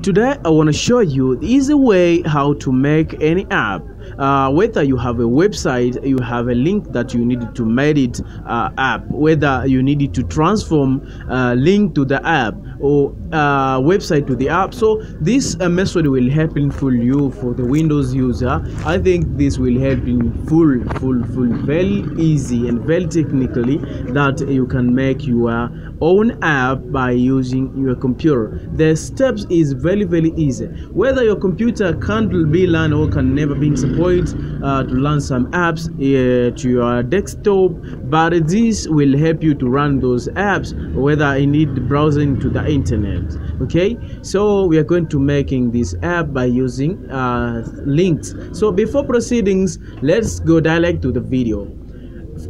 Today I want to show you the easy way how to make any app. Whether you have a website, you have a link that you need to make it app, whether you need to transform link to the app or website to the app. So this method will help in full you for the Windows user. I think this will help in full very easy and very technically that you can make your own app by using your computer. The steps is very easy. Whether your computer can't be learned or can never be supported to learn some apps to your desktop, but this will help you to run those apps whether you need browsing to the internet. Okay, so we are going to making this app by using links. So before proceedings, let's go direct to the video.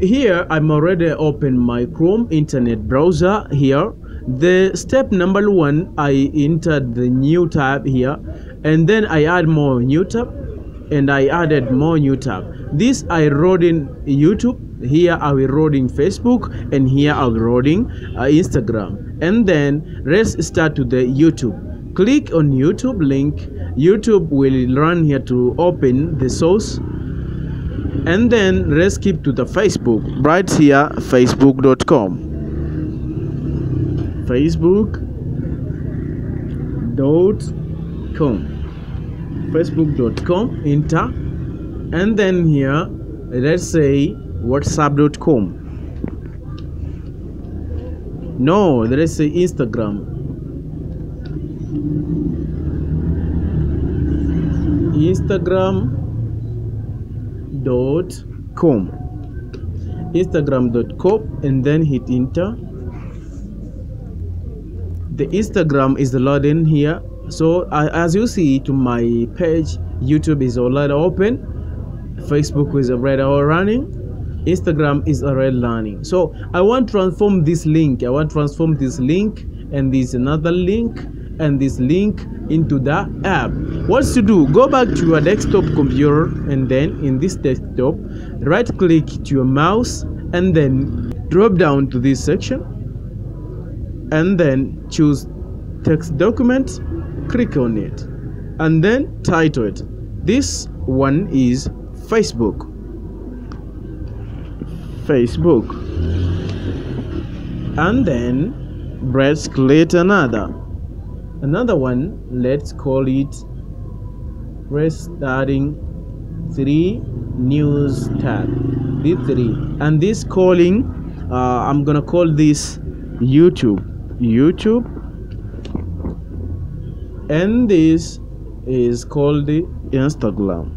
Here I'm already open my Chrome internet browser. Here the step number 1, I entered the new tab here, and then I add more new tab, and I added more new tab. This I wrote in YouTube. Here I will wrote in Facebook, and here I will wrote in Instagram. And then let's start to the YouTube. Click on YouTube link. YouTube will run here to open the source. And then let's skip to the Facebook. Right here, facebook.com. Facebook.com. Enter. And then here, let's say whatsapp.com. No, let's say Instagram. Instagram.com, and then hit enter. The Instagram is loading here. So as you see to my page, YouTube is already open, Facebook is already running, Instagram is already running. So I want to transform this link. And this another link, and this link into the app. What's to do? Go back to your desktop computer, and then in this desktop, right click to your mouse, and then drop down to this section, and then choose text document, click on it, and then title it. This one is Facebook. And then let's create another one. Let's call it restarting 3 news tab. This 3, and this calling I'm gonna call this YouTube, and this is called the Instagram.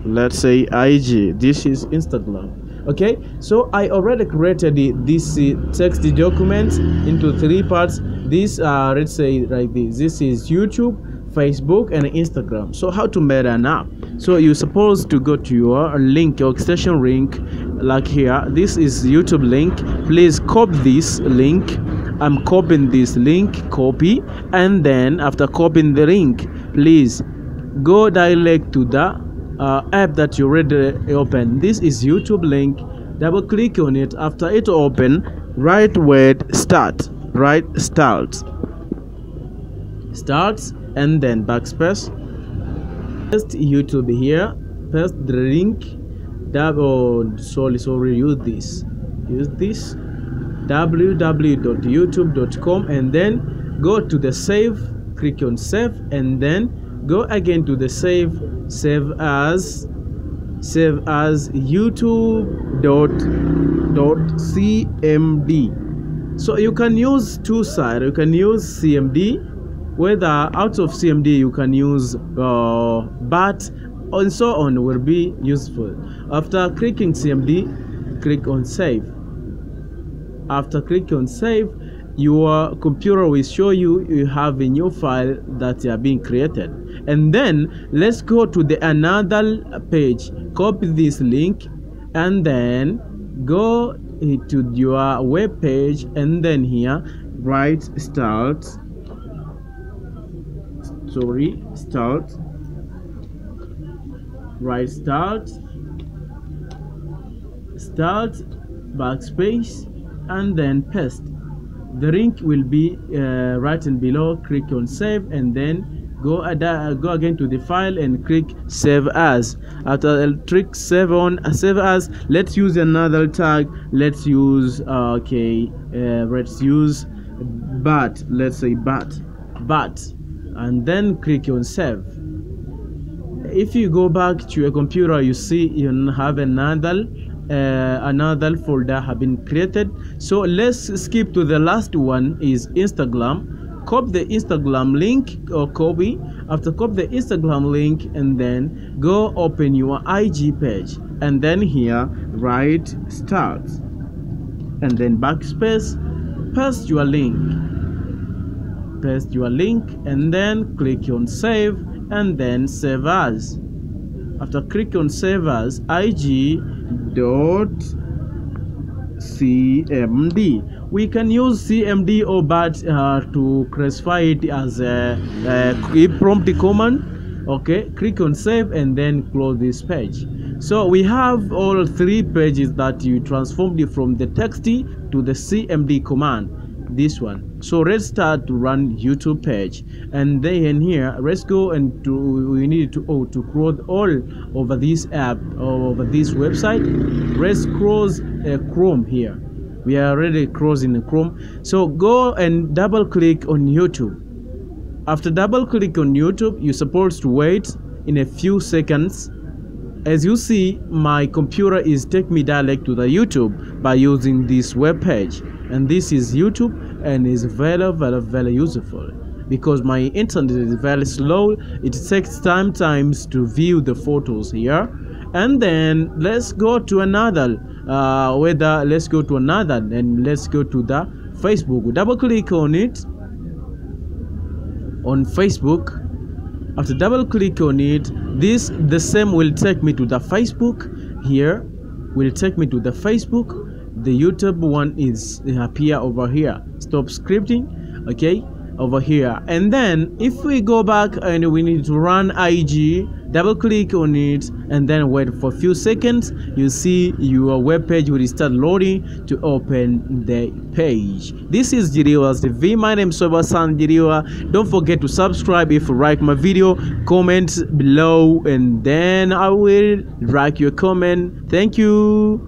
Let's say IG. This is Instagram. Okay, so I already created this text document into 3 parts. This let's say like this. This is YouTube, Facebook, and Instagram. So how to make an app? So you're supposed to go to your link, your extension link, like here. This is YouTube link. Please copy this link. I'm copying this link, copy, and then after copying the link, please go direct to the app that you already open. This is YouTube link. Double click on it. After it open, right word start, and then backspace. Paste YouTube here. Paste the link. Use this www.youtube.com, and then go to the save. Click on save, and then go again to the save as youtube.cmd. So you can use 2 sides. You can use CMD, whether out of CMD you can use but and so on will be useful. After clicking CMD, click on save. After click on save, your computer will show you have a new file that are being created. And then let's go to the another page. Copy this link, and then go to your web page, and then here write start backspace, and then paste. The link will be written below. Click on save, and then go again to the file and click save as. After I'll click save as, let's use another tag. Let's use let's use but, let's say but, and then click on save. If you go back to your computer, you see you have another folder have been created. So let's skip to the last one, is Instagram. Copy the Instagram link, or copy. After copy the Instagram link, and then go open your IG page, and then here write start, and then backspace, paste your link, and then click on save, and then save as. After click on save as, ig.cmd. We can use cmd or bat to classify it as a prompt command. Okay, click on save and then close this page. So we have all three pages that you transformed from the text to the cmd command, this one. So let's start to run YouTube page, and then here let's go and we need to close all over this app, over this website. Let's close Chrome here. We are already closing Chrome. So go and double click on YouTube. After double click on YouTube, you're supposed to wait in a few seconds. As you see, my computer is taking me direct to the YouTube by using this web page, and this is YouTube, and is very useful because my internet is very slow. It takes times to view the photos here. And then let's go to another let's go to another, and let's go to the Facebook. Double click on it, on Facebook. After double click on it, the same will take me to the Facebook. Here will take me to the Facebook. The YouTube one is appear over here. Stop scripting, okay, over here. And then if we go back and we need to run IG, double click on it and then wait for a few seconds. You see your web page will start loading to open the page. This is Jiriwa's TV. My name is Jiriwa. Don't forget to subscribe if you like my video, comment below, and then I will like your comment. Thank you.